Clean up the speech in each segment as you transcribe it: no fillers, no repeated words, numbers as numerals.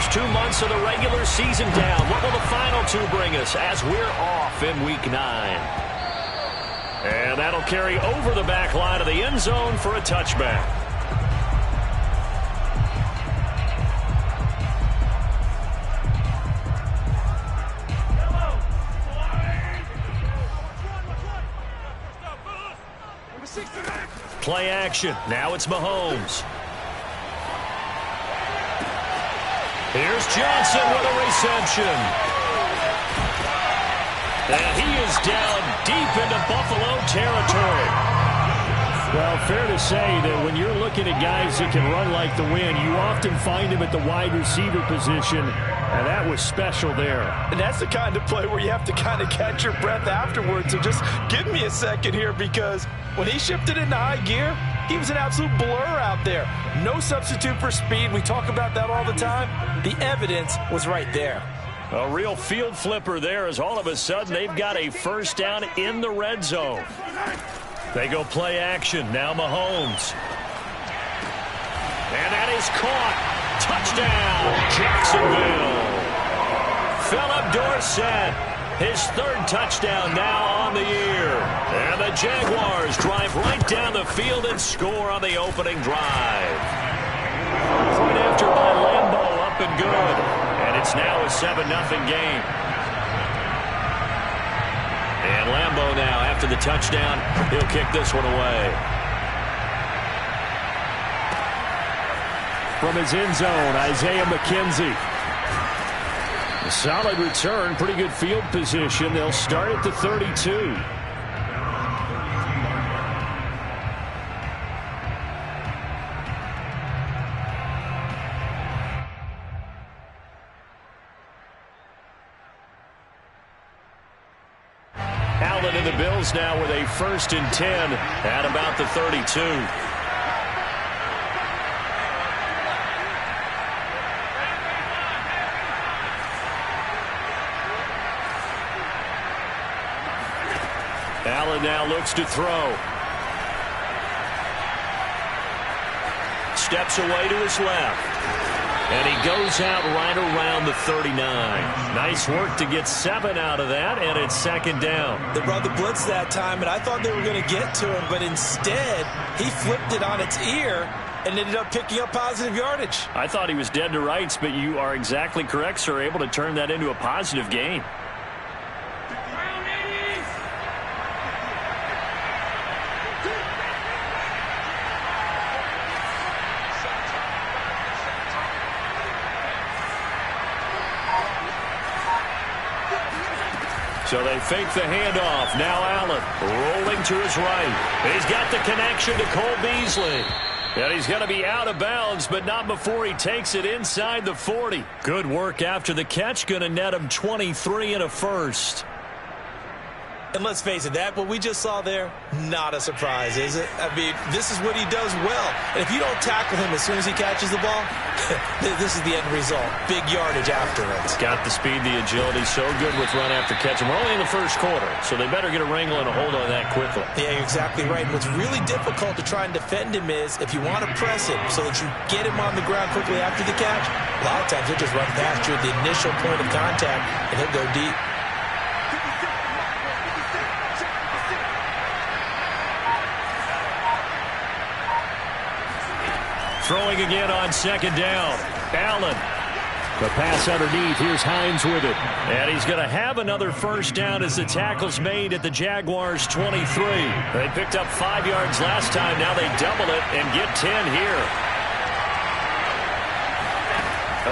first 2 months of the regular season down. What will the final two bring us as we're off in Week 9? And that'll carry over the back line of the end zone for a touchback. Play action. Now it's Mahomes. Here's Johnson with a reception. And he is down deep into Buffalo territory. Well, fair to say that when you're looking at guys that can run like the wind, you often find him at the wide receiver position, and that was special there. And that's the kind of play where you have to kind of catch your breath afterwards. So just give me a second here, because when he shifted into high gear, he was an absolute blur out there. No substitute for speed. We talk about that all the time. The evidence was right there. A real field flipper there, as all of a sudden they've got a first down in the red zone. They go play action. Now Mahomes. And that is caught. Touchdown, Jacksonville. Philip Dorsett, his third touchdown now on the year. And the Jaguars drive right down the field and score on the opening drive. Point after by Lambeau, up and good. And it's now a 7-0 game. And Lambeau now, after the touchdown, he'll kick this one away. From his end zone, Isaiah McKenzie. A solid return, pretty good field position. They'll start at the 32. Allen and the Bills now with a 1st and 10 at about the 32. Allen now looks to throw. Steps away to his left. And he goes out right around the 39. Nice work to get 7 out of that, and it's 2nd down. They brought the blitz that time, and I thought they were going to get to him, but instead he flipped it on its ear and ended up picking up positive yardage. I thought he was dead to rights, but you are exactly correct, sir, able to turn that into a positive gain. So they fake the handoff. Now Allen rolling to his right. He's got the connection to Cole Beasley. And he's going to be out of bounds, but not before he takes it inside the 40. Good work after the catch. Going to net him 23 and a first. And let's face it, that what we just saw there, not a surprise, is it? I mean, this is what he does well. And if you don't tackle him as soon as he catches the ball, this is the end result. Big yardage afterwards. Got the speed, the agility, so good with run after catch. And we're only in the first quarter, so they better get a wrangle and a hold on that quickly. Yeah, you're exactly right. And what's really difficult to try and defend him is if you want to press him so that you get him on the ground quickly after the catch, a lot of times he'll just run past you at the initial point of contact, and he'll go deep. Throwing again on 2nd down. Allen. The pass underneath. Here's Hines with it. And he's going to have another first down as the tackle's made at the Jaguars' 23. They picked up 5 yards last time. Now they double it and get 10 here.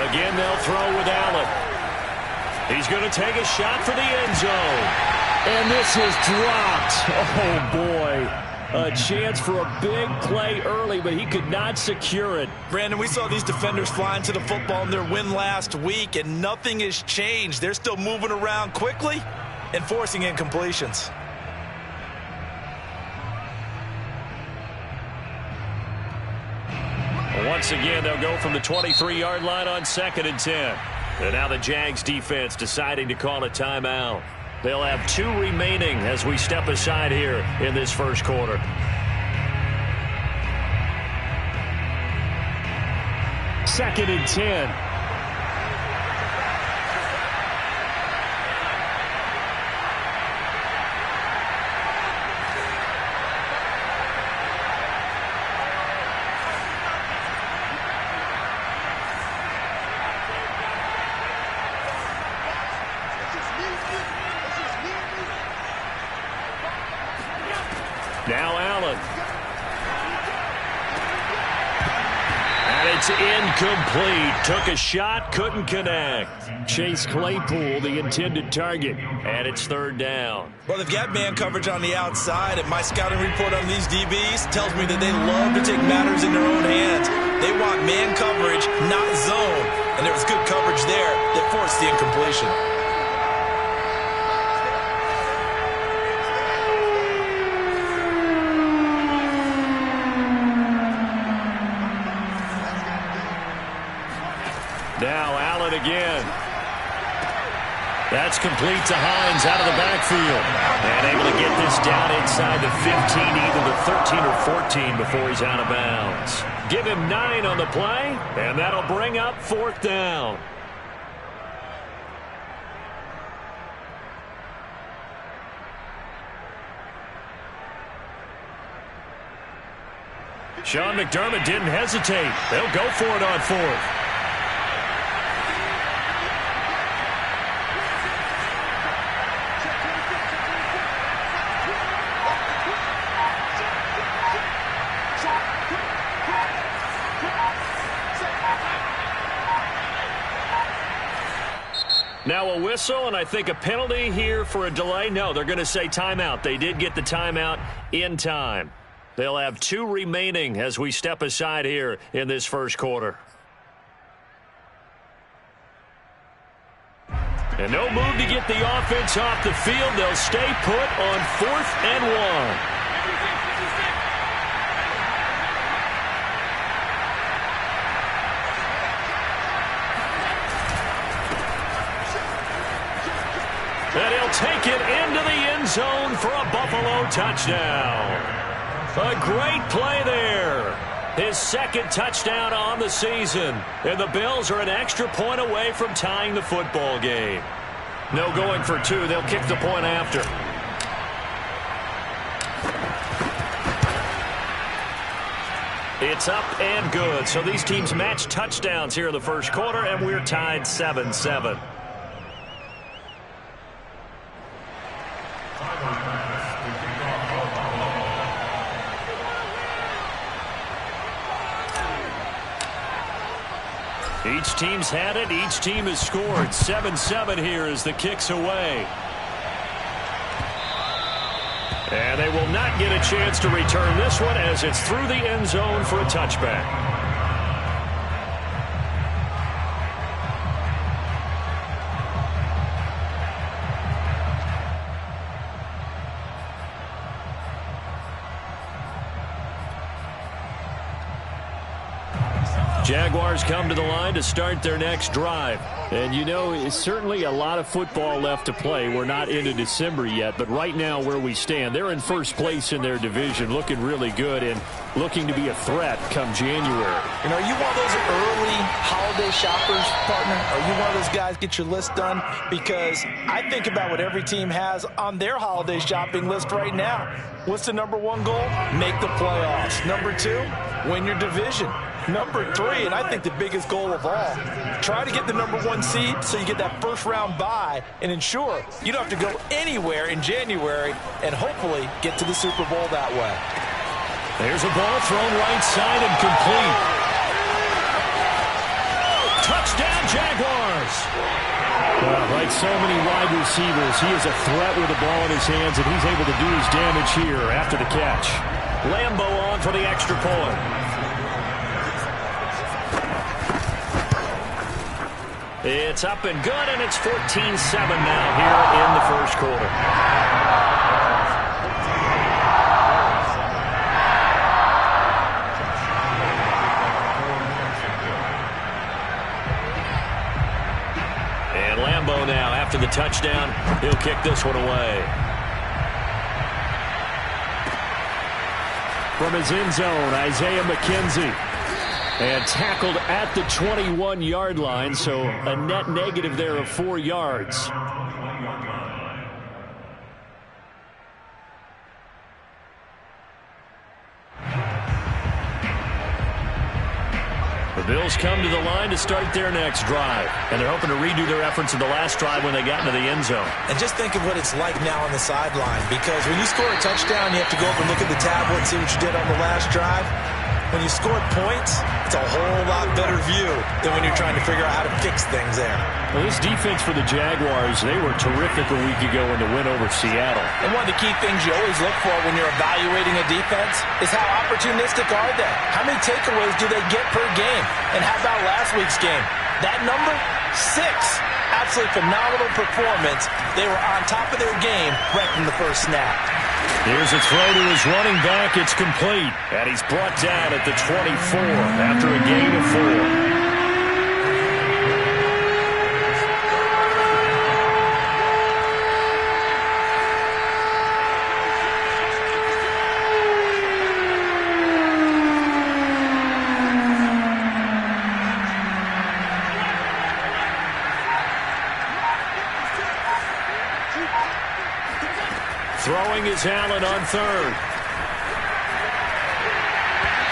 Again, they'll throw with Allen. He's going to take a shot for the end zone. And this is dropped. Oh, boy. A chance for a big play early, but he could not secure it. Brandon, we saw these defenders flying to the football in their win last week, and nothing has changed. They're still moving around quickly and forcing incompletions. Once again, they'll go from the 23-yard line on 2nd and 10. And now the Jags defense deciding to call a timeout. They'll have 2 remaining as we step aside here in this first quarter. Second and 10. It's incomplete. Took a shot, couldn't connect. Chase Claypool, the intended target, and it's third down. Well, they've got man coverage on the outside, and my scouting report on these DBs tells me that they love to take matters in their own hands. They want man coverage, not zone, and there was good coverage there that forced the incompletion. Now Allen again. That's complete to Hines out of the backfield. And able to get this down inside the 15, either the 13 or 14 before he's out of bounds. Give him 9 on the play, and that'll bring up fourth down. Sean McDermott didn't hesitate. They'll go for it on fourth. Now a whistle, and I think a penalty here for a delay. No, they're going to say timeout. They did get the timeout in time. They'll have 2 remaining as we step aside here in this first quarter. And no move to get the offense off the field. They'll stay put on 4th and 1. And he'll take it into the end zone for a Buffalo touchdown. A great play there. His second touchdown on the season. And the Bills are an extra point away from tying the football game. No going for 2. They'll kick the point after. It's up and good. So these teams match touchdowns here in the first quarter, and we're tied 7-7. Each team's had it. Each team has scored. 7-7 here as the kick's away. And they will not get a chance to return this one as it's through the end zone for a touchback. Jaguars come to the line to start their next drive. And, you know, it's certainly a lot of football left to play. We're not into December yet, but right now where we stand, they're in first place in their division, looking really good and looking to be a threat come January. You know, are you one of those early holiday shoppers, partner? Are you one of those guys get your list done? Because I think about what every team has on their holiday shopping list right now. What's the number 1 goal? Make the playoffs. Number 2, win your division. Number 3, and I think the biggest goal of all, try to get the number 1 seed so you get that first round bye and ensure you don't have to go anywhere in January and hopefully get to the Super Bowl that way. There's a ball thrown right side and complete. Touchdown, Jaguars. Like so many wide receivers, he is a threat with the ball in his hands, and he's able to do his damage here after the catch. Lambo on for the extra point. It's up and good, and it's 14-7 now here in the first quarter. And Lambo now, after the touchdown, he'll kick this one away. From his end zone, Isaiah McKenzie. And tackled at the 21-yard line, so a net negative there of 4 yards. The Bills come to the line to start their next drive, and they're hoping to redo their efforts in the last drive when they got into the end zone. And just think of what it's like now on the sideline, because when you score a touchdown, you have to go over and look at the tablet and see what you did on the last drive. when you score points, it's a whole lot better view than when you're trying to figure out how to fix things there. Well, this defense for the Jaguars, they were terrific a week ago in the win over Seattle. And one of the key things you always look for when you're evaluating a defense is how opportunistic are they? How many takeaways do they get per game? And how about last week's game? That number, 6. Absolutely phenomenal performance. They were on top of their game right from the first snap. Here's a throw to his running back. It's complete. And he's brought down at the 24 after a gain of 4. Throwing is Allen on third.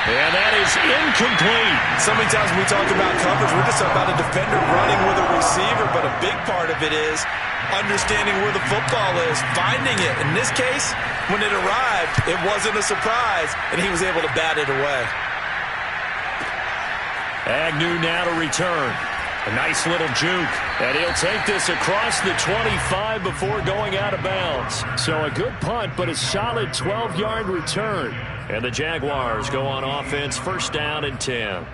And that is incomplete. So many times when we talk about coverage, we're just about a defender running with a receiver, but a big part of it is understanding where the football is, finding it. In this case, when it arrived, it wasn't a surprise, and he was able to bat it away. Agnew now to return. A nice little juke. And he'll take this across the 25 before going out of bounds. So a good punt, but a solid 12-yard return. And the Jaguars go on offense, first down and 10.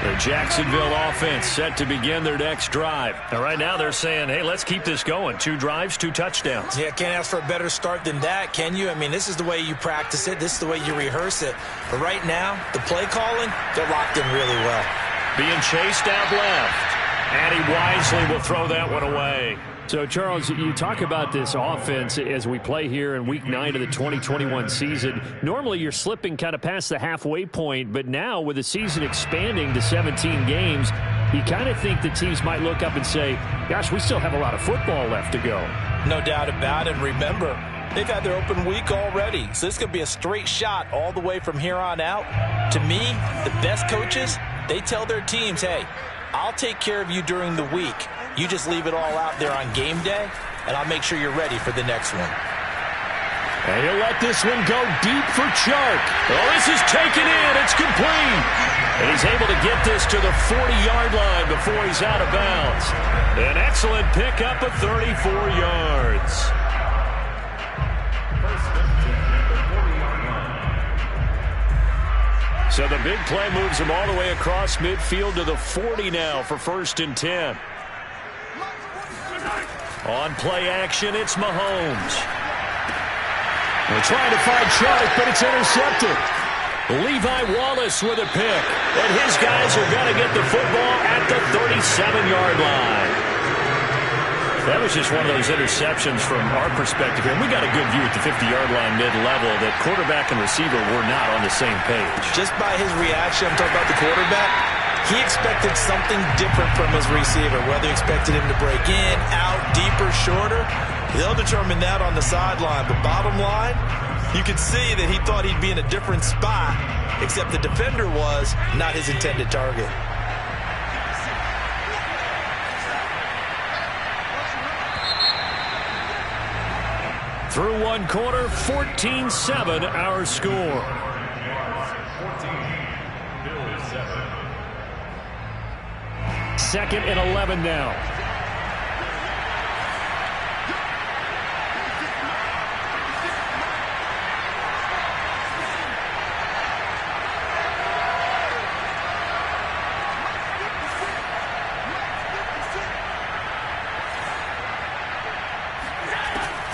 The Jacksonville offense set to begin their next drive. And right now they're saying, hey, let's keep this going. 2 drives, 2 touchdowns. Yeah, can't ask for a better start than that, can you? I mean, this is the way you practice it. This is the way you rehearse it. But right now, the play calling, they're locked in really well. Being chased out left. And he wisely will throw that one away. So, Charles, you talk about this offense as we play here in Week 9 of the 2021 season. Normally, you're slipping kind of past the halfway point, but now with the season expanding to 17 games, you kind of think the teams might look up and say, gosh, we still have a lot of football left to go. No doubt about it. Remember, they've had their open week already, so this could be a straight shot all the way from here on out. To me, the best coaches, they tell their teams, hey, I'll take care of you during the week. You just leave it all out there on game day, and I'll make sure you're ready for the next one. And he'll let this one go deep for Chark. Oh, this is taken in. It's complete. And he's able to get this to the 40-yard line before he's out of bounds. An excellent pickup of 34 yards. So the big play moves him all the way across midfield to the 40 now for first and 10. On play action, it's Mahomes. We're trying to find Chark, but it's intercepted. Levi Wallace with a pick. And his guys are going to get the football at the 37-yard line. That was just one of those interceptions from our perspective here. And we got a good view at the 50-yard line mid-level that quarterback and receiver were not on the same page. Just by his reaction, I'm talking about the quarterback, he expected something different from his receiver, whether he expected him to break in, out, deeper, shorter. They'll determine that on the sideline. But bottom line, you could see that he thought he'd be in a different spot, except the defender was not his intended target. Through one quarter, 14-7 our score. Second and 11 now.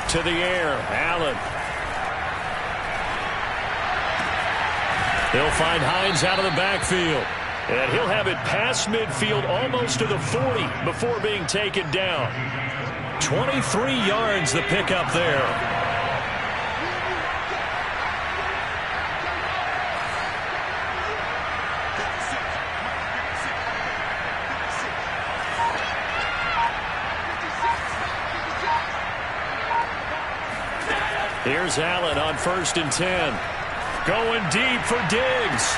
To the air, Allen. He'll find Hines out of the backfield. And he'll have it past midfield almost to the 40 before being taken down. 23 yards the pickup there. Here's Allen on first and 10. Going deep for Diggs.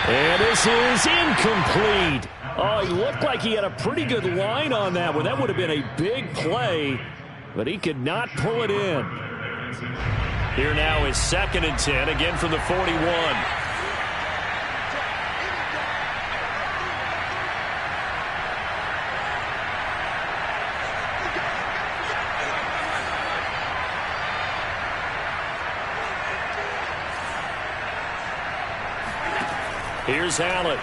And this is incomplete. Oh, he looked like he had a pretty good line on that one. That would have been a big play, but he could not pull it in. Here now is 2nd and 10, again from the 41. Here's Allen.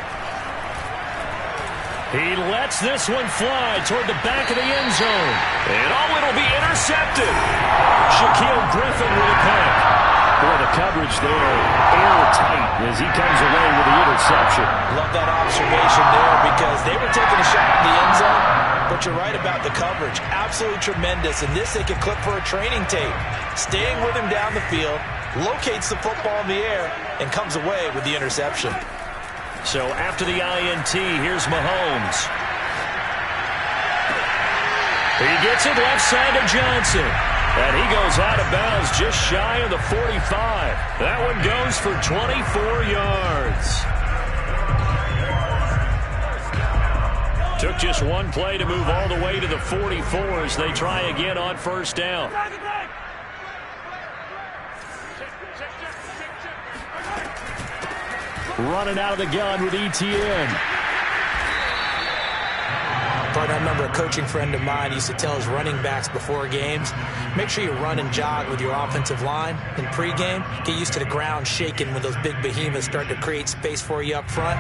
He lets this one fly toward the back of the end zone. And it'll be intercepted. Shaquill Griffin with a pick. Boy, the coverage there airtight as he comes away with the interception. Love that observation there because they were taking a shot in the end zone, but you're right about the coverage. Absolutely tremendous. And this they could clip for a training tape. Staying with him down the field, locates the football in the air, and comes away with the interception. So after the INT, here's Mahomes. He gets it left side to Johnson. And he goes out of bounds just shy of the 45. That one goes for 24 yards. Took just one play to move all the way to the 44 as they try again on 1st down. Running out of the gun with ETN. But I remember a coaching friend of mine used to tell his running backs before games, make sure you run and jog with your offensive line in pregame. Get used to the ground shaking when those big behemoths start to create space for you up front.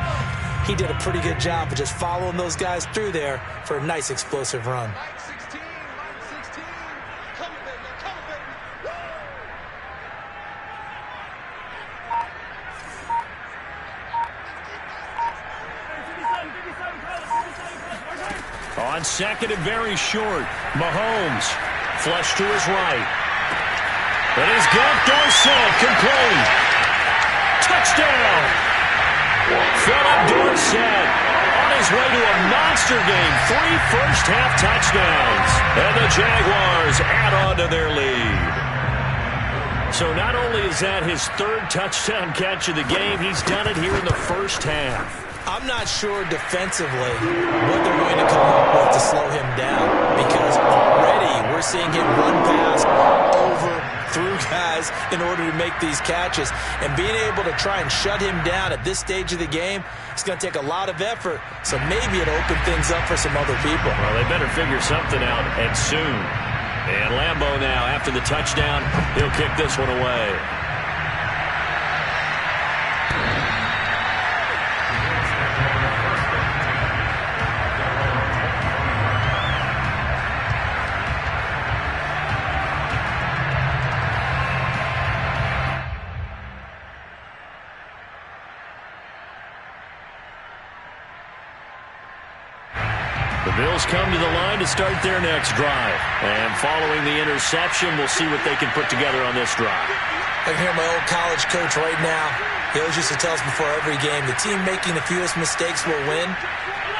He did a pretty good job of just following those guys through there for a nice explosive run. On 2nd and very short, Mahomes flush to his right. And he's got Dorsett complete. Touchdown! Philip Dorsett on his way to a monster game. 3 first-half touchdowns. And the Jaguars add on to their lead. So not only is that his 3rd touchdown catch of the game, he's done it here in the first half. I'm not sure defensively what they're going to come up with to slow him down, because already we're seeing him run past, over, through guys in order to make these catches. And being able to try and shut him down at this stage of the game, it's going to take a lot of effort. So maybe it'll open things up for some other people. Well, they better figure something out, and soon. And Lambeau now, after the touchdown, he'll kick this one away. The Bills come to the line to start their next drive. And following the interception, we'll see what they can put together on this drive. I can hear my old college coach right now. He always used to tell us before every game, the team making the fewest mistakes will win.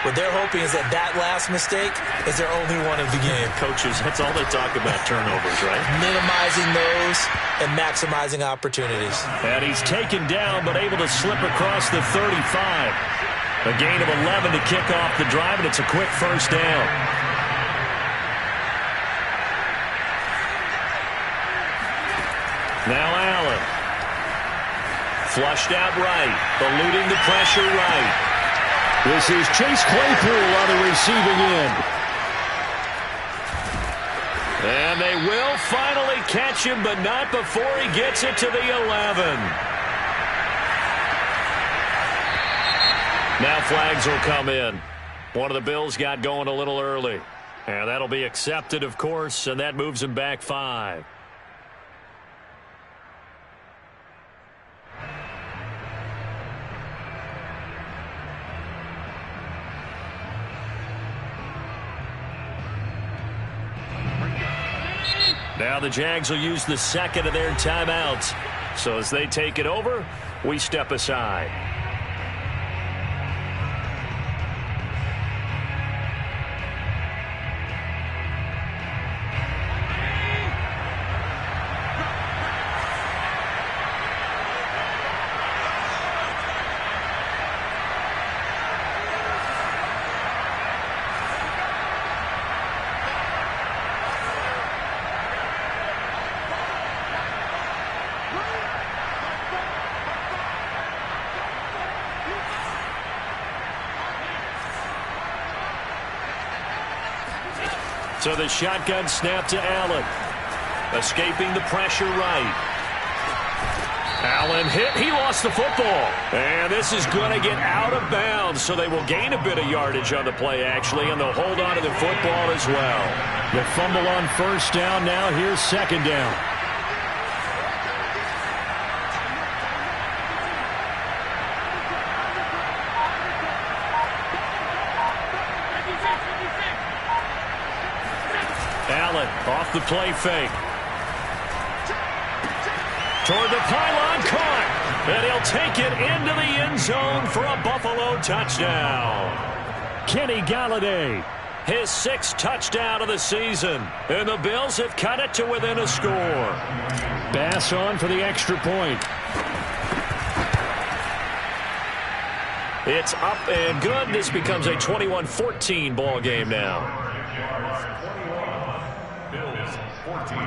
What they're hoping is that last mistake is their only one of the game. Coaches, that's all they talk about, turnovers, right? Minimizing those and maximizing opportunities. And he's taken down but able to slip across the 35. A gain of 11 to kick off the drive, and it's a quick first down. Now Allen. Flushed out right, eluding the pressure right. This is Chase Claypool on the receiving end. And they will finally catch him, but not before he gets it to the 11. Now flags will come in. One of the Bills got going a little early. And that'll be accepted, of course, and that moves him back 5. Now the Jags will use the 2nd of their timeouts. So as they take it over, we step aside. So the shotgun snap to Allen. Escaping the pressure right. Allen hit. He lost the football. And this is going to get out of bounds, so they will gain a bit of yardage on the play, actually, and they'll hold on to the football as well. The fumble on first down. Now here's second down. Allen off the play fake. Toward the pylon, caught. And he'll take it into the end zone for a Buffalo touchdown. Kenny Galladay. His 6th touchdown of the season. And the Bills have cut it to within a score. Bass on for the extra point. It's up and good. This becomes a 21-14 ball game now. Bills 14.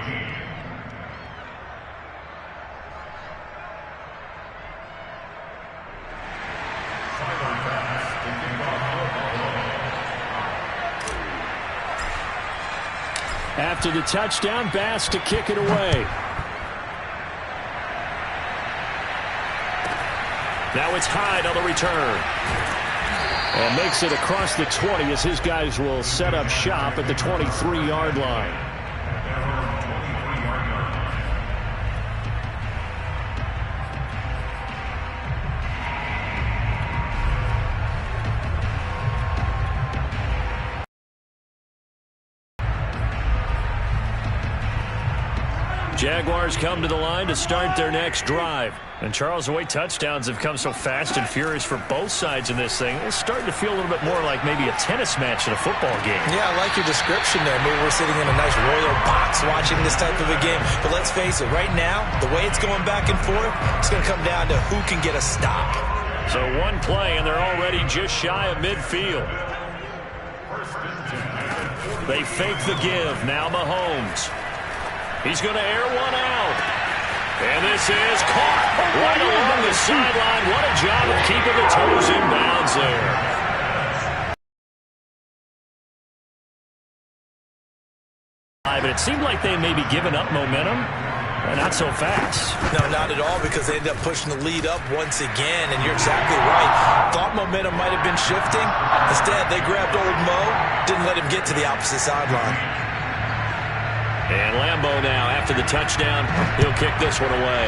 After the touchdown, Bass to kick it away. Now it's Hyde on the return. And makes it across the 20 as his guys will set up shop at the 23-yard line. Jaguars come to the line to start their next drive. And Charles, the way touchdowns have come so fast and furious for both sides in this thing, it's starting to feel a little bit more like maybe a tennis match in a football game. Yeah, I like your description there. Maybe we're sitting in a nice royal box watching this type of a game. But let's face it, right now, the way it's going back and forth, it's going to come down to who can get a stop. So one play, and they're already just shy of midfield. They fake the give. Now Mahomes. He's going to air one out. And this is caught right along the sideline. What a job of keeping the toes in bounds there. But it seemed like they may be giving up momentum. Not so fast. No, not at all, because they end up pushing the lead up once again, and you're exactly right. Thought momentum might have been shifting. Instead, they grabbed old Mo, didn't let him get to the opposite sideline. And Lambeau now, after the touchdown, he'll kick this one away.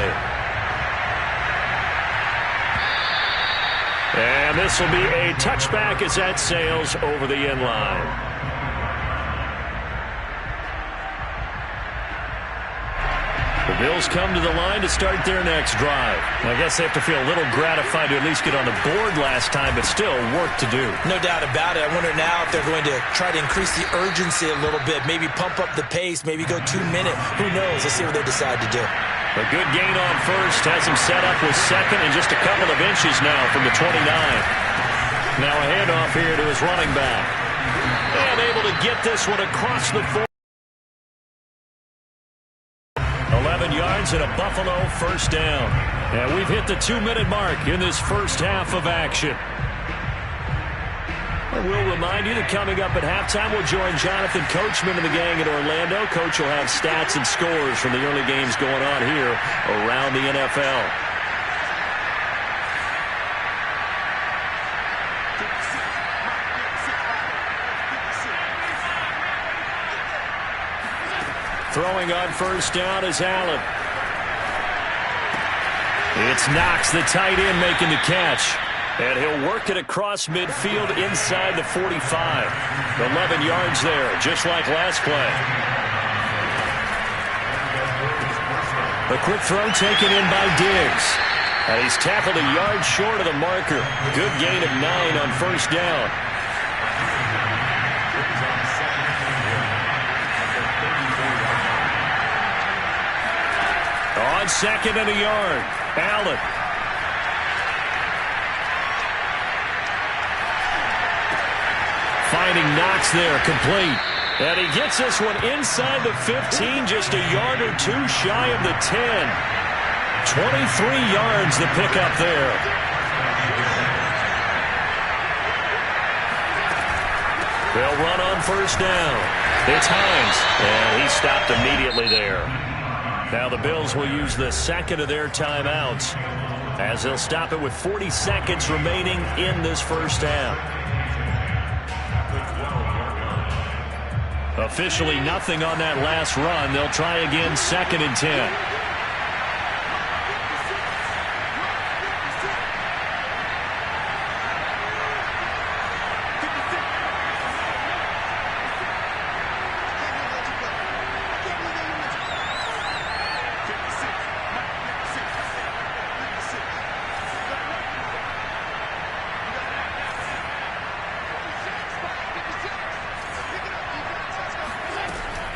And this will be a touchback as that sails over the end line. The Bills come to the line to start their next drive. I guess they have to feel a little gratified to at least get on the board last time, but still work to do. No doubt about it. I wonder now if they're going to try to increase the urgency a little bit, maybe pump up the pace, maybe go 2 minute. Who knows? Let's see what they decide to do. A good gain on first has him set up with second and just a couple of inches now from the 29. Now a handoff here to his running back. And able to get this one across the 4. 11 yards and a Buffalo first down. And we've hit the 2-minute mark in this first half of action. And we'll remind you that coming up at halftime, we'll join Jonathan Coachman and the gang in Orlando. Coach will have stats and scores from the early games going on here around the NFL. Throwing on first down is Allen. It's Knox, the tight end, making the catch. And he'll work it across midfield inside the 45. 11 yards there, just like last play. A quick throw taken in by Diggs. And he's tackled a yard short of the marker. Good gain of 9 on first down. On second and a yard, Allen. Finding Knox there, complete. And he gets this one inside the 15, just a yard or two shy of the 10. 23 yards the pickup there. They'll run on first down. It's Hines, and he stopped immediately there. Now the Bills will use the second of their timeouts as they'll stop it with 40 seconds remaining in this first half. Officially nothing on that last run. They'll try again, 2nd and 10.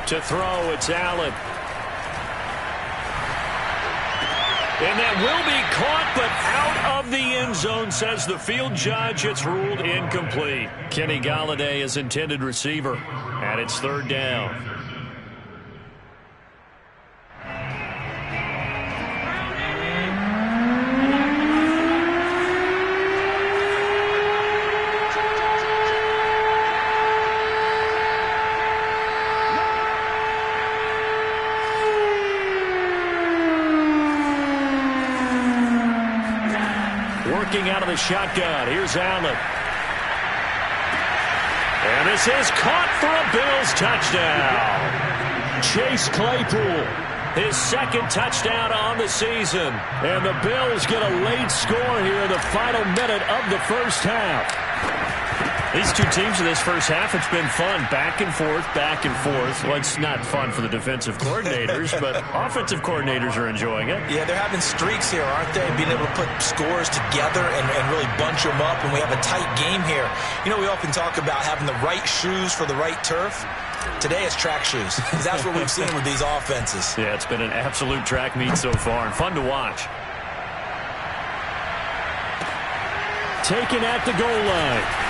To throw, it's Allen. And that will be caught, but out of the end zone, says the field judge. It's ruled incomplete. Kenny Golladay is intended receiver, and it's 3rd down. Out of the shotgun. Here's Allen. And this is caught for a Bills touchdown. Chase Claypool, his 2nd touchdown on the season. And the Bills get a late score here in the final minute of the first half. These two teams in this first half, it's been fun. Back and forth, back and forth. Well, it's not fun for the defensive coordinators, but offensive coordinators are enjoying it. Yeah, they're having streaks here, aren't they? Being able to put scores together and really bunch them up, and we have a tight game here. You know, we often talk about having the right shoes for the right turf. Today it's track shoes, because that's what we've seen with these offenses. Yeah, it's been an absolute track meet so far, and fun to watch. Taken at the goal line.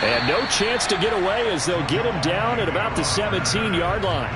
And no chance to get away as they'll get him down at about the 17-yard line.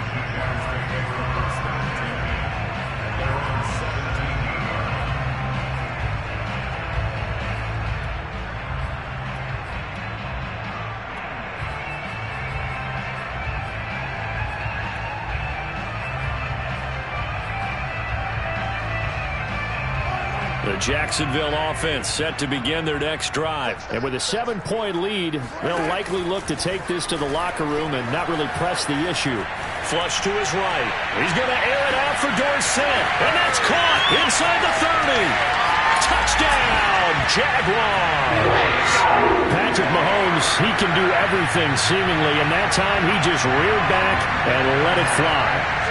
The Jacksonville offense set to begin their next drive. And with a 7-point lead, they'll likely look to take this to the locker room and not really press the issue. Flush to his right. He's going to air it out for Dorsett. And that's caught inside the 30. Touchdown, Jaguars. Patrick Mahomes, he can do everything seemingly. And that time he just reared back and let it fly.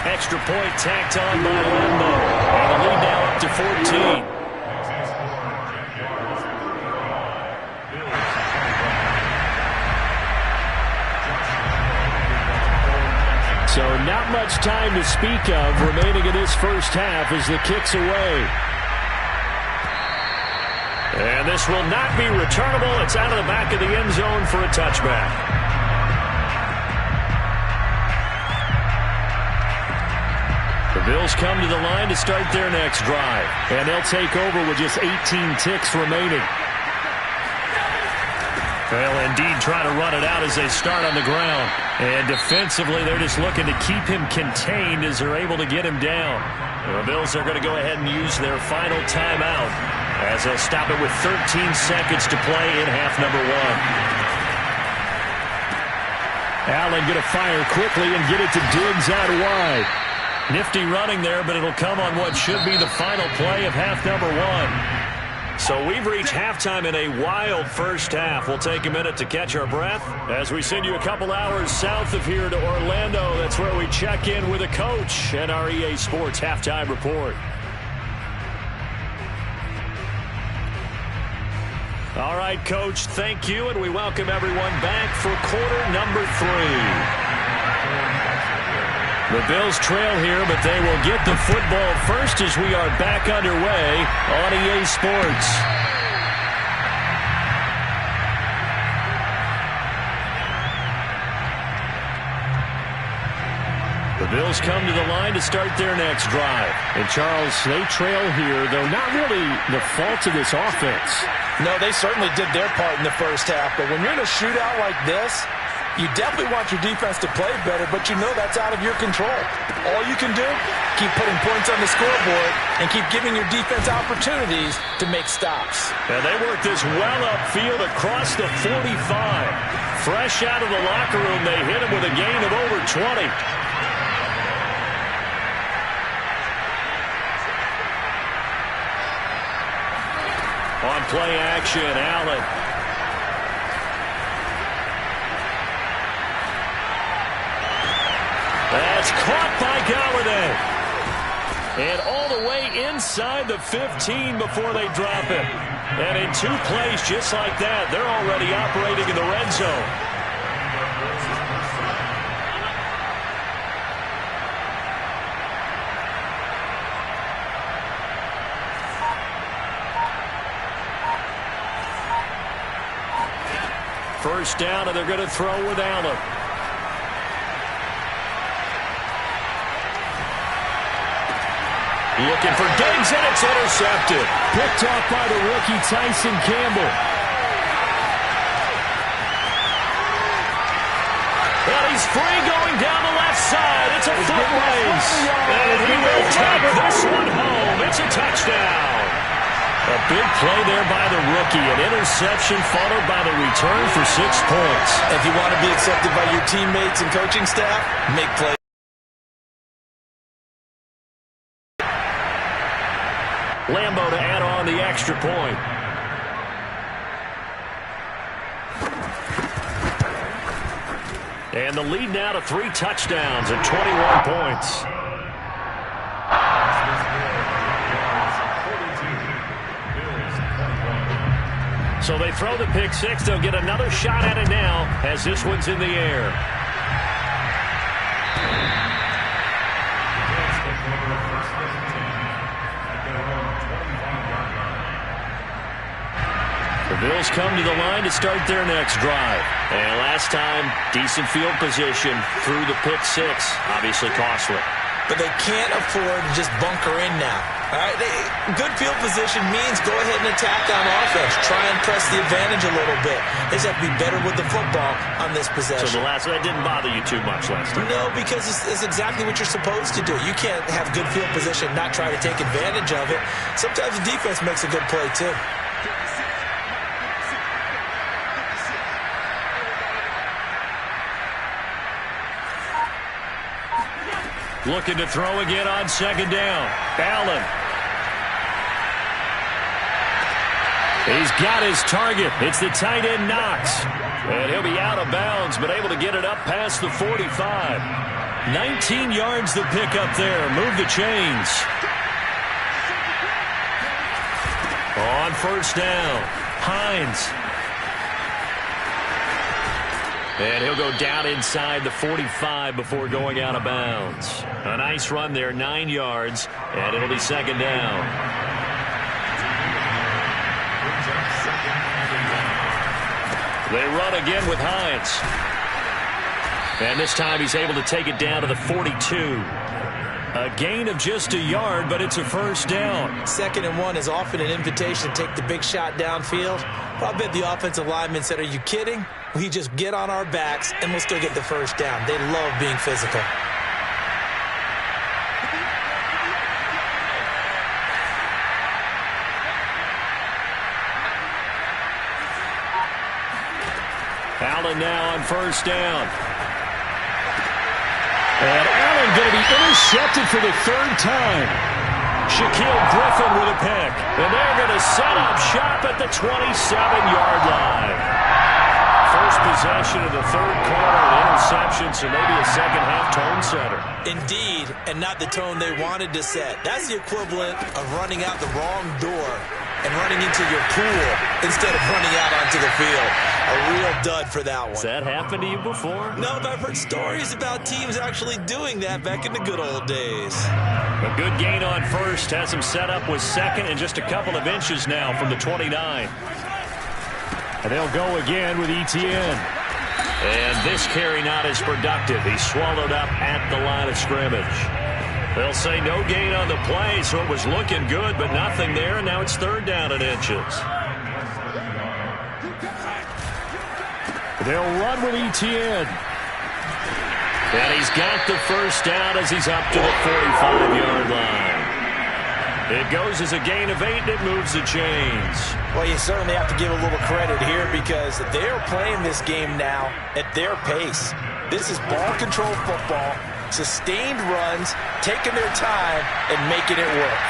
Extra point tacked on by Lambo. And the lead now up to 14. So not much time to speak of remaining in this first half as the kick's away. And this will not be returnable. It's out of the back of the end zone for a touchback. The Bills come to the line to start their next drive. And they'll take over with just 18 ticks remaining. They'll indeed try to run it out as they start on the ground. And defensively, they're just looking to keep him contained as they're able to get him down. The Bills are going to go ahead and use their final timeout as they'll stop it with 13 seconds to play in half number 1. Allen going to fire quickly and get it to Diggs out wide. Nifty running there, but it'll come on what should be the final play of half number 1. So we've reached halftime in a wild first half. We'll take a minute to catch our breath as we send you a couple hours south of here to Orlando. That's where we check in with a coach and our EA Sports Halftime Report. All right, Coach, thank you, and we welcome everyone back for quarter number 3. The Bills trail here, but they will get the football first as we are back underway on EA Sports. The Bills come to the line to start their next drive. And, Charles, they trail here, though not really the fault of this offense. No, they certainly did their part in the first half, but when you're in a shootout like this, you definitely want your defense to play better, but you know that's out of your control. All you can do, keep putting points on the scoreboard and keep giving your defense opportunities to make stops. And they work this well upfield across the 45. Fresh out of the locker room, they hit him with a gain of over 20. On play action, Allen. That's caught by Galladay. And all the way inside the 15 before they drop it. And in 2 plays just like that, they're already operating in the red zone. First down, and they're going to throw with Allen. Looking for Diggs, and it's intercepted. Picked off by the rookie Tyson Campbell. And he's free going down the left side. It's a foot race. And he will take this one home. It's a touchdown. A big play there by the rookie. An interception followed by the return for 6 points. If you want to be accepted by your teammates and coaching staff, make plays. Lambo to add on the extra point. And the lead now to 3 touchdowns and 21 points. So they throw the pick 6. They'll get another shot at it now as this one's in the air. The Bills come to the line to start their next drive. And last time, decent field position through the pick 6. Obviously costly. But they can't afford to just bunker in now. All right, good field position means go ahead and attack on offense. Try and press the advantage a little bit. They just have to be better with the football on this possession. So that didn't bother you too much last time? No, because it's exactly what you're supposed to do. You can't have good field position, not try to take advantage of it. Sometimes the defense makes a good play, too. Looking to throw again on second down. Allen. He's got his target. It's the tight end Knox. And he'll be out of bounds, but able to get it up past the 45. 19 yards to pick up there. Move the chains. On first down, Hines. And he'll go down inside the 45 before going out of bounds. A nice run there, 9 yards, and it'll be second down. They run again with Hines. And this time he's able to take it down to the 42. A gain of just a yard, but it's a first down. 2nd and 1 is often an invitation to take the big shot downfield. Well, I bet the offensive lineman said, are you kidding? We just get on our backs and let's go get the first down. They love being physical. Allen now on first down. And Allen going to be intercepted for the 3rd time. Shaquille Griffin with a pick. And they're going to set up shop at the 27-yard line. First possession of the 3rd quarter, an interception, so maybe a second-half tone setter. Indeed, and not the tone they wanted to set. That's the equivalent of running out the wrong door and running into your pool instead of running out onto the field. A real dud for that one. Has that happened to you before? No, but I've heard stories about teams actually doing that back in the good old days. A good gain on first has him set up with 2nd and just a couple of inches now from the 29. And they'll go again with Etienne. And this carry not as productive. He's swallowed up at the line of scrimmage. They'll say no gain on the play, so it was looking good, but nothing there, and now it's 3rd down and inches. They'll run with Etienne. And he's got the first down as he's up to the 45-yard line. It goes as a gain of 8, and it moves the chains. Well, you certainly have to give a little credit here because they're playing this game now at their pace. This is ball control football, sustained runs, taking their time, and making it work.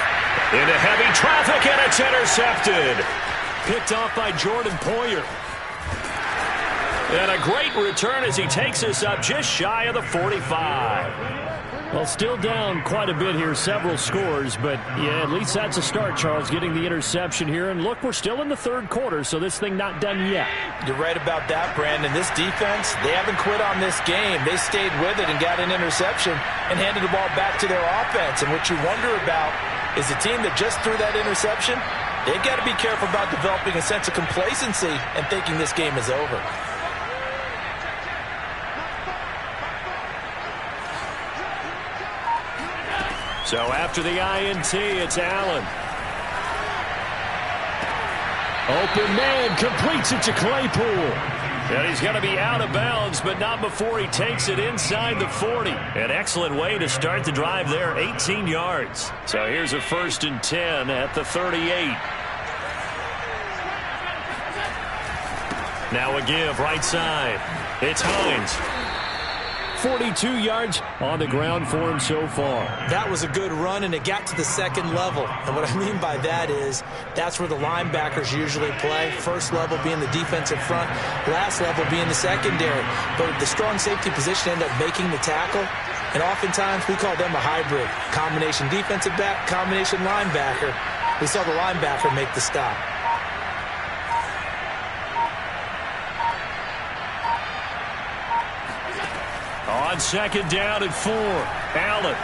Into heavy traffic, and it's intercepted. Picked off by Jordan Poyer. And a great return as he takes us up just shy of the 45. Well, still down quite a bit here, several scores, but yeah, at least that's a start, Charles, getting the interception here. And look, we're still in the third quarter, so this thing not done yet. You're right about that, Brandon. This defense, they haven't quit on this game. They stayed with it and got an interception and handed the ball back to their offense. And what you wonder about is the team that just threw that interception, they've got to be careful about developing a sense of complacency and thinking this game is over. So after the INT, it's Allen. Open man, completes it to Claypool. And he's going to be out of bounds, but not before he takes it inside the 40. An excellent way to start the drive there, 18 yards. So here's a 1st and 10 at the 38. Now a give right side. It's Hines. 42 yards on the ground for him so far. That was a good run, and it got to the second level. And what I mean by that is that's where the linebackers usually play. First level being the defensive front, last level being the secondary. But the strong safety position ended up making the tackle, and oftentimes we call them a hybrid. Combination defensive back, combination linebacker. We saw the linebacker make the stop. On 2nd down and 4, Allen.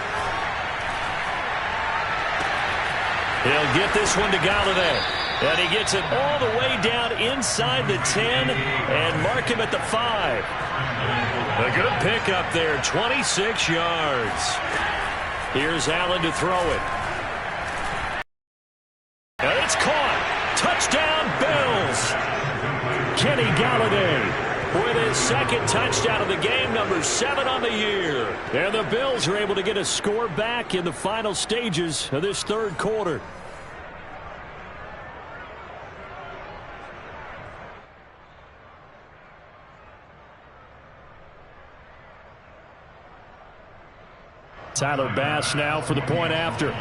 He'll get this one to Galladay. And he gets it all the way down inside the 10 and mark him at the 5. A good pickup there, 26 yards. Here's Allen to throw it. And it's caught. Touchdown, Bills. Kenny Galladay with his 2nd touchdown of the game, number 7 on the year. And the Bills are able to get a score back in the final stages of this third quarter. Tyler Bass now for the point after.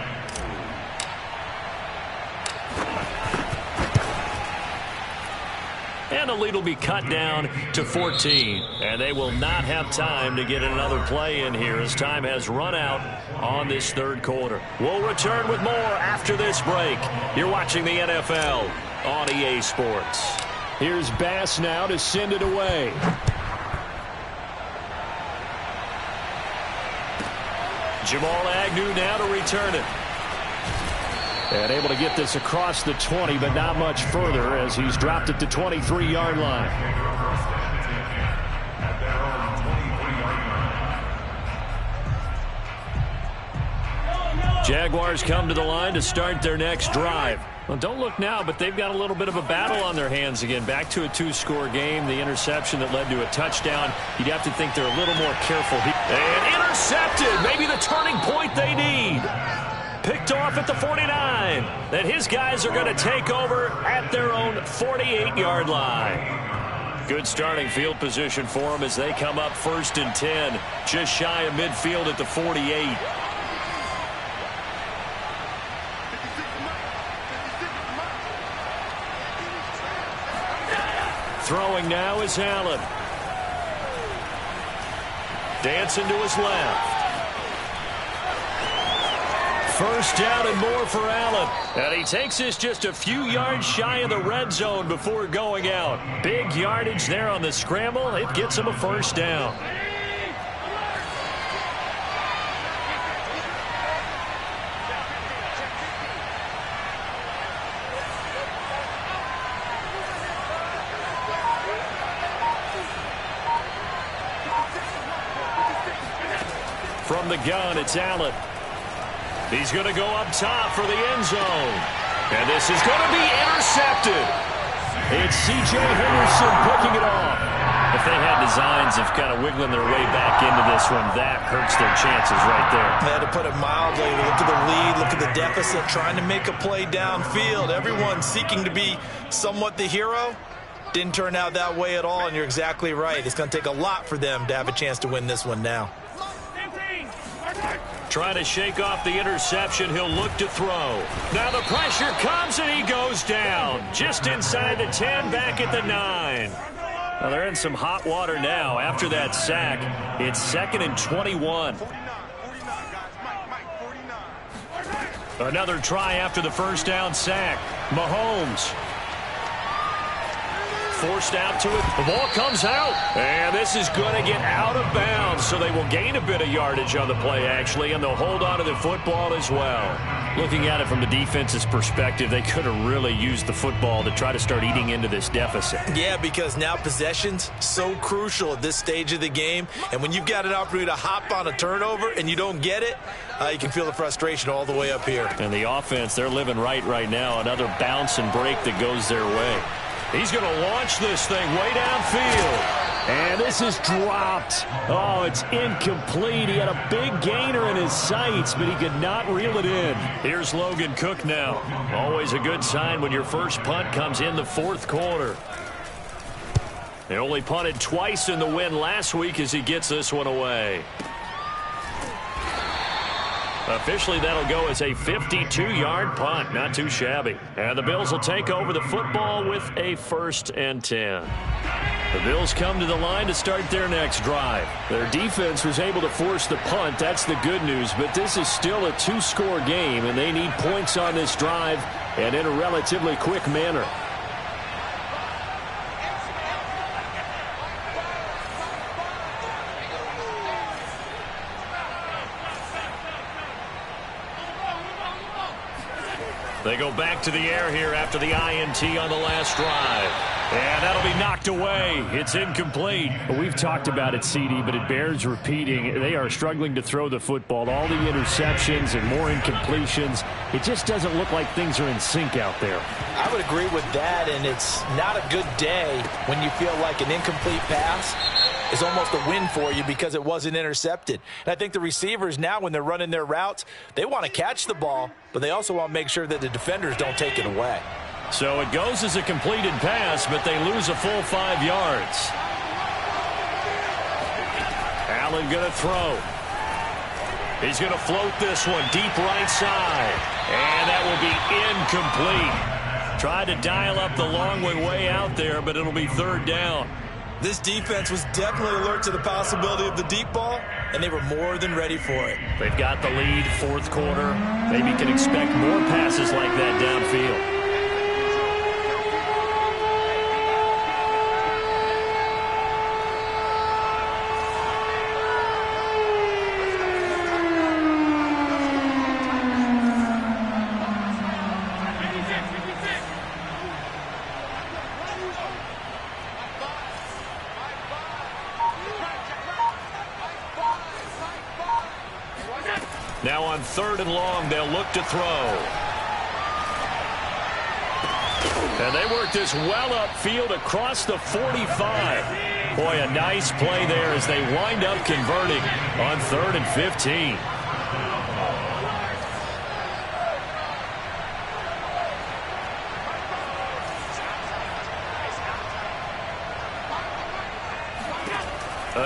And the lead will be cut down to 14. And they will not have time to get another play in here as time has run out on this third quarter. We'll return with more after this break. You're watching the NFL on EA Sports. Here's Bass now to send it away. Jamal Agnew now to return it. And able to get this across the 20, but not much further as he's dropped it to 23-yard line. Jaguars come to the line to start their next drive. Well, don't look now, but they've got a little bit of a battle on their hands again. Back to a 2-score game. The interception that led to a touchdown. You'd have to think they're a little more careful. And intercepted. Maybe the turning point they need. Picked off at the 49. Then his guys are going to take over at their own 48-yard line. Good starting field position for them as they come up 1st and 10. Just shy of midfield at the 48. Throwing now is Allen. Dancing to his left. 1st down and more for Allen. And he takes this just a few yards shy of the red zone before going out. Big yardage there on the scramble. It gets him a 1st down. From the gun, it's Allen. He's going to go up top for the end zone. And this is going to be intercepted. It's C.J. Henderson picking it off. If they had designs of kind of wiggling their way back into this one, that hurts their chances right there. Yeah, to put it mildly, look at the lead, look at the deficit, trying to make a play downfield. Everyone seeking to be somewhat the hero. Didn't turn out that way at all, and you're exactly right. It's going to take a lot for them to have a chance to win this one now. Trying to shake off the interception. He'll look to throw. Now the pressure comes, and he goes down. Just inside the 10, back at the 9. Well, they're in some hot water now. After that sack, it's 2nd and 21. Another try after the first down sack. Mahomes forced out to it. The ball comes out. And this is going to get out of bounds, so they will gain a bit of yardage on the play, actually, and they'll hold on to the football as well. Looking at it from the defense's perspective, they could have really used the football to try to start eating into this deficit. Yeah, because now possession's so crucial at this stage of the game. And when you've got an opportunity to hop on a turnover and you don't get it, you can feel the frustration all the way up here. And the offense, they're living right now. Another bounce and break that goes their way. He's going to launch this thing way downfield. And this is dropped. Oh, it's incomplete. He had a big gainer in his sights, but he could not reel it in. Here's Logan Cook now. Always a good sign when your first punt comes in the fourth quarter. They only punted twice in the win last week as he gets this one away. Officially, that'll go as a 52-yard punt. Not too shabby. And the Bills will take over the football with a 1st and 10. The Bills come to the line to start their next drive. Their defense was able to force the punt. That's the good news. But this is still a 2-score game, and they need points on this drive and in a relatively quick manner. They go back to the air here after the INT on the last drive. And that'll be knocked away. It's incomplete. Well, we've talked about it, CD, but it bears repeating. They are struggling to throw the football. All the interceptions and more incompletions. It just doesn't look like things are in sync out there. I would agree with that, and it's not a good day when you feel like an incomplete pass is almost a win for you because it wasn't intercepted. And I think the receivers now, when they're running their routes, they want to catch the ball, but they also want to make sure that the defenders don't take it away. So it goes as a completed pass, but they lose a full 5 yards. Allen going to throw. He's going to float this one deep right side. And that will be incomplete. Tried to dial up the long way out there, but it'll be 3rd down. This defense was definitely alert to the possibility of the deep ball, and they were more than ready for it. They've got the lead, 4th quarter. Maybe can expect more passes like that downfield. Now on 3rd and long, they'll look to throw. And they work this well upfield across the 45. Boy, a nice play there as they wind up converting on 3rd and 15.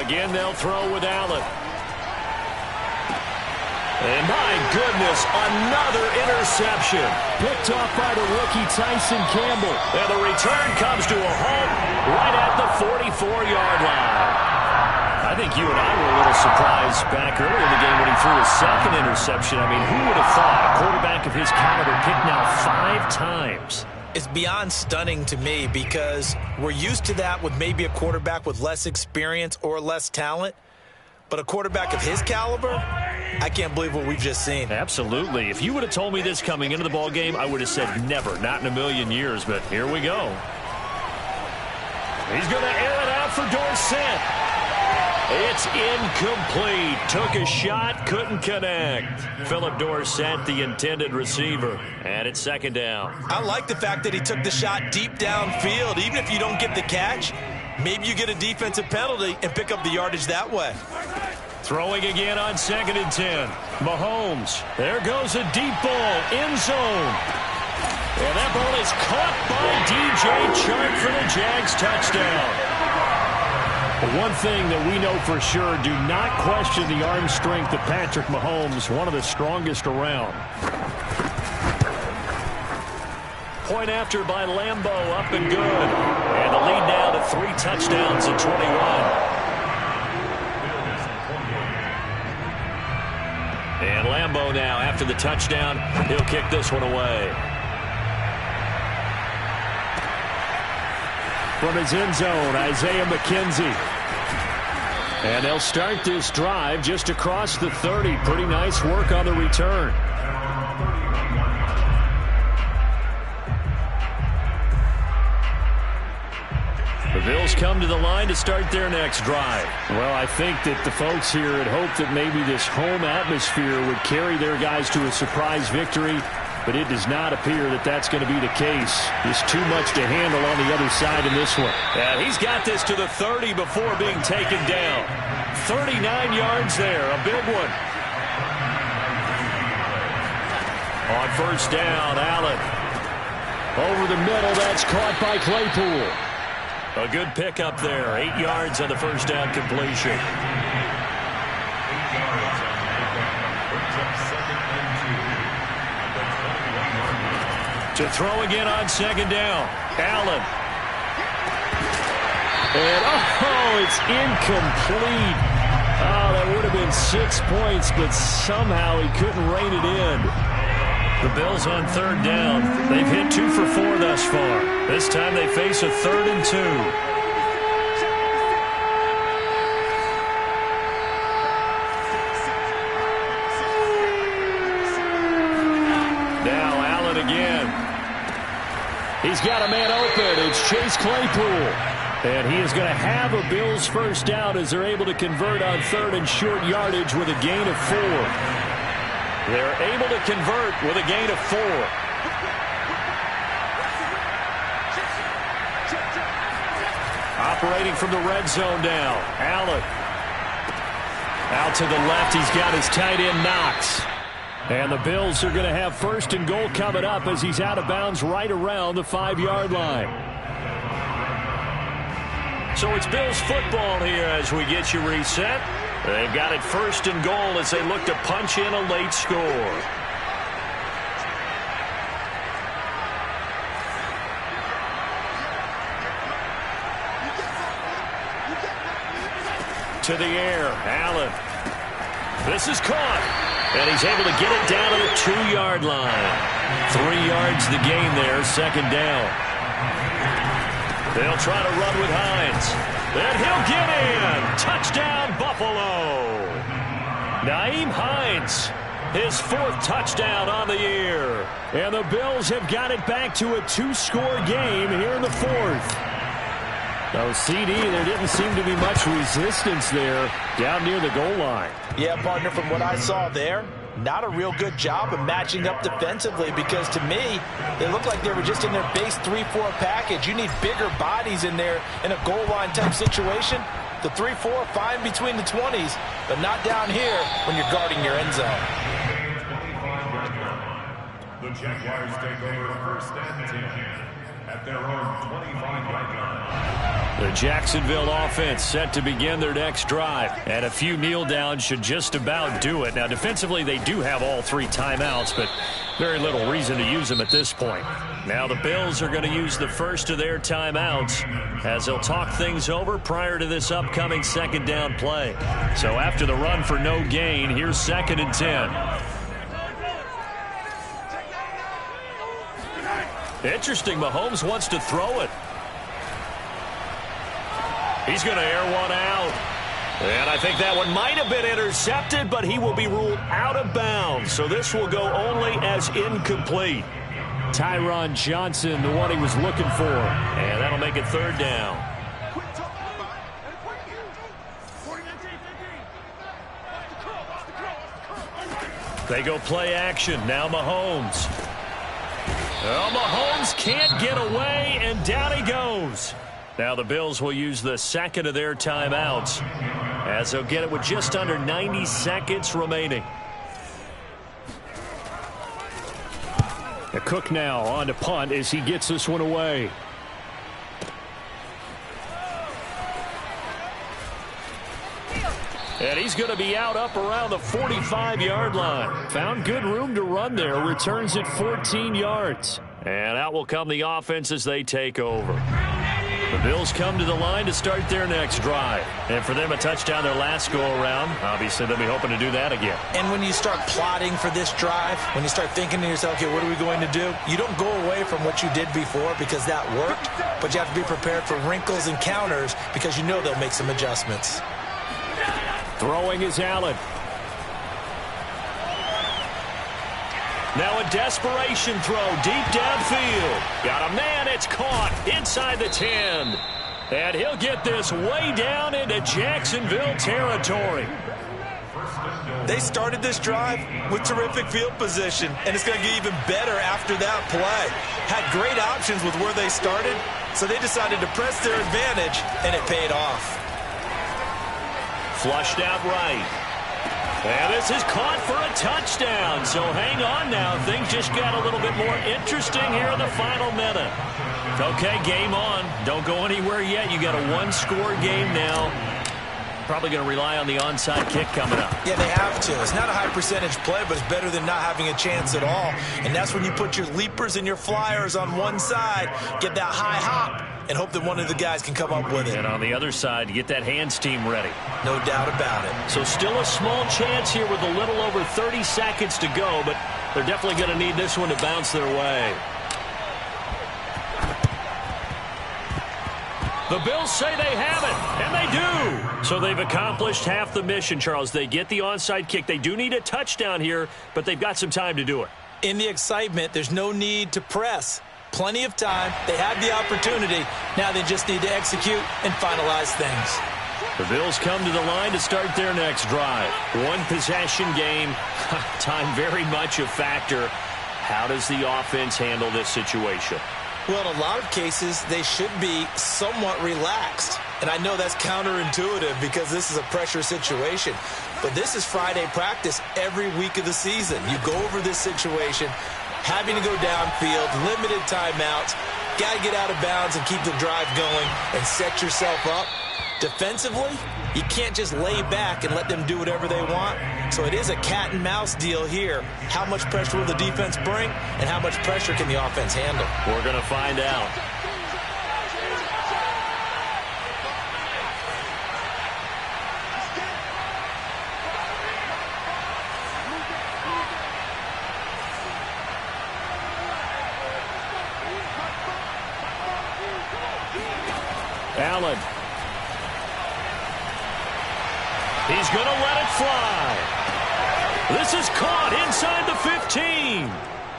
Again, they'll throw with Allen. And my goodness, another interception. Picked off by the rookie Tyson Campbell. And the return comes to a halt right at the 44-yard line. I think you and I were a little surprised back earlier in the game when he threw his 2nd interception. I mean, who would have thought a quarterback of his caliber picked now 5 times? It's beyond stunning to me because we're used to that with maybe a quarterback with less experience or less talent. But a quarterback of his caliber, I can't believe what we've just seen. Absolutely. If you would have told me this coming into the ball game, I would have said never, not in a million years. But here we go. He's going to air it out for Dorsett. It's incomplete. Took a shot, couldn't connect. Philip Dorsett, the intended receiver. And it's 2nd down. I like the fact that he took the shot deep downfield. Even if you don't get the catch, Maybe you get a defensive penalty and pick up the yardage that way. Throwing again on 2nd and 10. Mahomes. There goes a deep ball. End zone. And that ball is caught by DJ Chark for the Jags touchdown. One thing that we know for sure, do not question the arm strength of Patrick Mahomes, one of the strongest around. Point after by Lambeau, up and good. And the lead now to 3 touchdowns in 21. And Lambeau now, after the touchdown, he'll kick this one away. From his end zone, Isaiah McKenzie. And they'll start this drive just across the 30. Pretty nice work on the return. The Bills come to the line to start their next drive. Well, I think that the folks here had hoped that maybe this home atmosphere would carry their guys to a surprise victory, but it does not appear that that's going to be the case. Just too much to handle on the other side in this one. And he's got this to the 30 before being taken down. 39 yards there, a big one. On first down, Allen. Over the middle, that's caught by Claypool. A good pickup there. 8 yards on the first down completion. To throw again on 2nd down. Allen. And, it's incomplete. Oh, that would have been 6 points, but somehow he couldn't rein it in. The Bills on 3rd down. They've hit 2 for 4 thus far. This time they face a 3rd and 2. Now Allen again. He's got a man open. It's Chase Claypool. And he is going to have a Bills first down as they're able to convert on 3rd and short yardage with a gain of 4. They're able to convert with a gain of 4. Operating from the red zone now. Allen. Out to the left, he's got his tight end Knox. And the Bills are going to have 1st and goal coming up as he's out of bounds right around the 5-yard line. So it's Bills football here as we get you reset. They've got it 1st and goal as they look to punch in a late score. To the air, Allen. This is caught. And he's able to get it down to the 2-yard line. 3 yards the gain there, 2nd down. They'll try to run with Hines. And he'll get in. Touchdown, Buffalo. Nyheim Hines, his 4th touchdown on the year. And the Bills have got it back to a 2-score game here in the 4th. Now, CD, there didn't seem to be much resistance there down near the goal line. Yeah, partner, from what I saw there, not a real good job of matching up defensively because to me, they looked like they were just in their base 3-4 package. You need bigger bodies in there in a goal line type situation. The 3-4, fine between the 20s, but not down here when you're guarding your end zone. The Jaguars take over 1st and 10 at their own 25-yard line. The Jacksonville offense set to begin their next drive. And a few kneel downs should just about do it. Now, defensively, they do have all 3 timeouts, but very little reason to use them at this point. Now the Bills are going to use the first of their timeouts as they'll talk things over prior to this upcoming 2nd down play. So after the run for no gain, here's 2nd and 10. Interesting, Mahomes wants to throw it. He's going to air one out. And I think that one might have been intercepted, but he will be ruled out of bounds. So this will go only as incomplete. Tyron Johnson, the one he was looking for. And that'll make it 3rd down. They go play action. Now Mahomes. Well, Mahomes can't get away, and down he goes. Now the Bills will use the second of their timeouts as they'll get it with just under 90 seconds remaining. Cook now on to punt as he gets this one away. And he's going to be out up around the 45-yard line. Found good room to run there. Returns at 14 yards. And out will come the offense as they take over. The Bills come to the line to start their next drive. And for them, a touchdown their last go-around. Obviously, they'll be hoping to do that again. And when you start plotting for this drive, when you start thinking to yourself, okay, what are we going to do? You don't go away from what you did before because that worked, but you have to be prepared for wrinkles and counters because you know they'll make some adjustments. Throwing is Allen. Now a desperation throw deep downfield. Got a man, it's caught inside the 10. And he'll get this way down into Jacksonville territory. They started this drive with terrific field position, and it's going to get even better after that play. Had great options with where they started, so they decided to press their advantage, and it paid off. Flushed out right. And this is caught for a touchdown. So hang on now. Things just got a little bit more interesting here in the final minute. Okay, game on. Don't go anywhere yet. You got a one-score game now. Probably going to rely on the onside kick coming up. Yeah, they have to. It's not a high-percentage play, but it's better than not having a chance at all. And that's when you put your leapers and your flyers on one side, get that high hop, and hope that one of the guys can come up with it. And on the other side, get that hands team ready. No doubt about it. So still a small chance here with a little over 30 seconds to go, but they're definitely going to need this one to bounce their way. The Bills say they have it, and they do. So they've accomplished half the mission, Charles. They get the onside kick. They do need a touchdown here, but they've got some time to do it. In the excitement, there's no need to press. Plenty of time. They have the opportunity. Now they just need to execute and finalize things. The Bills come to the line to start their next drive. One possession game. Time very much a factor. How does the offense handle this situation? Well, in a lot of cases, they should be somewhat relaxed. And I know that's counterintuitive because this is a pressure situation. But this is Friday practice every week of the season. You go over this situation, having to go downfield, limited timeouts, got to get out of bounds and keep the drive going and set yourself up. Defensively, you can't just lay back and let them do whatever they want. So it is a cat and mouse deal here. How much pressure will the defense bring and how much pressure can the offense handle? We're going to find out. Allen. He's going to let it fly. This is caught inside the 15.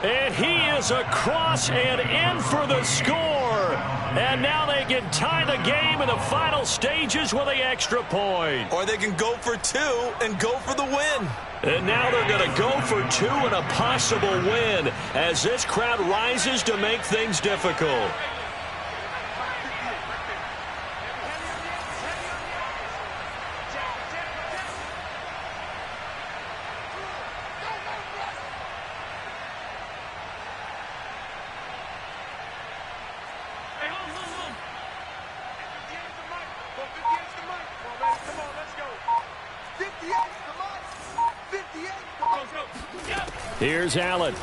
And he is across and in for the score. And now they can tie the game in the final stages with the extra point. Or they can go for two and go for the win. And now they're going to go for two and a possible win as this crowd rises to make things difficult. Here's Allen.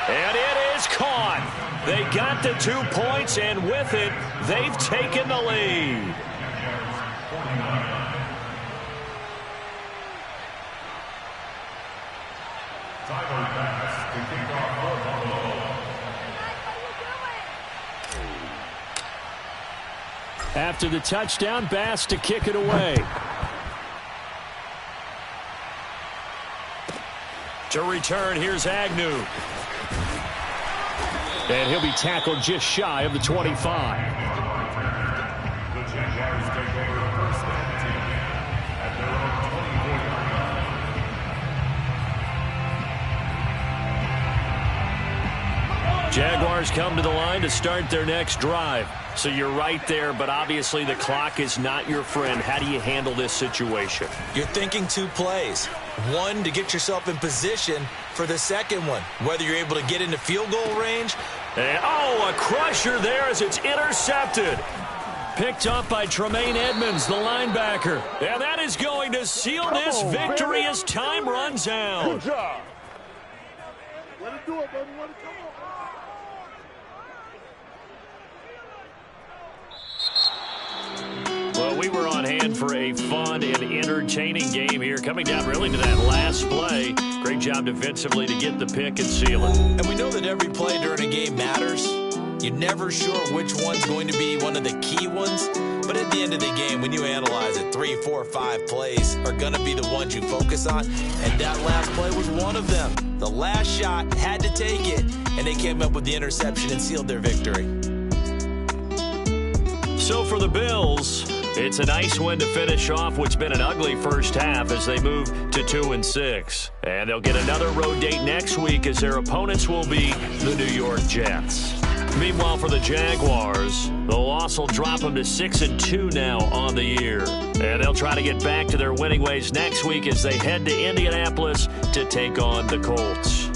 And it is caught. They got the 2 points, and with it, they've taken the lead. After the touchdown, Bass to kick it away. To return, here's Agnew. And he'll be tackled just shy of the 25. The Jaguars take over first and 10 at their own Jaguars come to the line to start their next drive. So you're right there, but obviously the clock is not your friend. How do you handle this situation? You're thinking 2 plays. One, to get yourself in position for the second one, whether you're able to get into field goal range. And, a crusher there as it's intercepted. Picked up by Tremaine Edmonds, the linebacker. And that is going to seal this victory as time runs out. Good job. Let it do it, baby. Let it come on. Well, we were on hand for a fun and entertaining game here. Coming down really to that last play. Great job defensively to get the pick and seal it. And we know that every play during a game matters. You're never sure which one's going to be one of the key ones. But at the end of the game, when you analyze it, 3, 4, 5 plays are going to be the ones you focus on. And that last play was one of them. The last shot had to take it, and they came up with the interception and sealed their victory. So for the Bills, it's a nice win to finish off what's been an ugly first half as they move to 2-6. And they'll get another road date next week as their opponents will be the New York Jets. Meanwhile, for the Jaguars, the loss will drop them to 6-2 now on the year. And they'll try to get back to their winning ways next week as they head to Indianapolis to take on the Colts.